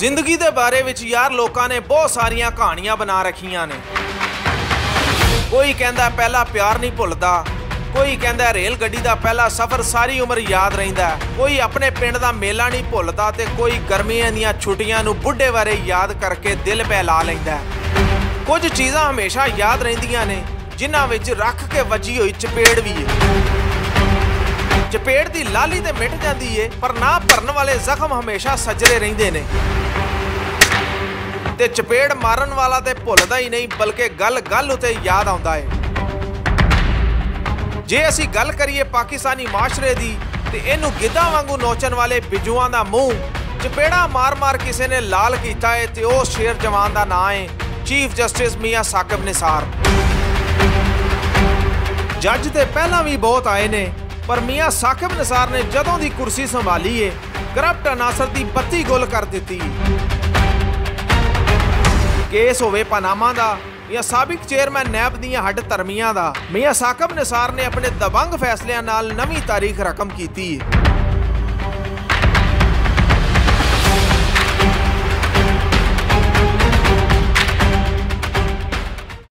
जिंदगी के बारे विच यार लोगों ने बहुत सारिया कहानियां बना रखियां ने। कोई कहता पहला प्यार नहीं भुलदा, कोई कहता रेल गड्डी का पहला सफ़र सारी उम्र याद रहिंदा, कोई अपने पिंड का मेला नहीं भुलदा ते कोई गर्मियां दीयां छुट्टियां नूं बुढ़े बारे याद करके दिल बहला लैंदा। कुछ चीज़ां हमेशा याद रहिंदियां ने जिन्हां विच रख के वजी हुई चपेड़ भी है। चपेड़ की लाली तो मिट जाती है पर ना भरन वाले जख्म हमेशा सजरे रहिंदे ने। ते चपेड़ मारन वाला तो भुलदा ही नहीं बल्कि गल गल उते याद आउंदा है। जे असी गल करिए पाकिस्तानी माशरे दी ते इहनूं गिद्धां वांगू नोचन वाले बिजुआं दा मूँह चपेड़ा मार मार किसी ने लाल कीता है ते उस शेर जवान का नाम है चीफ जस्टिस मियां साकिब निसार। जज ते पहला भी बहुत आए ने पर मियां साकिब निसार ने जदों दी कुर्सी संभाली है करप्ट अनासर दी बत्ती गुल कर दी। केस होवे पनामा दा या साबिक चेयरमैन नैब दीयां हड धर्मियां दा, मियां साकिब निसार ने अपने दबंग फैसलियां नाल नवीं तारीख रकम कीती है।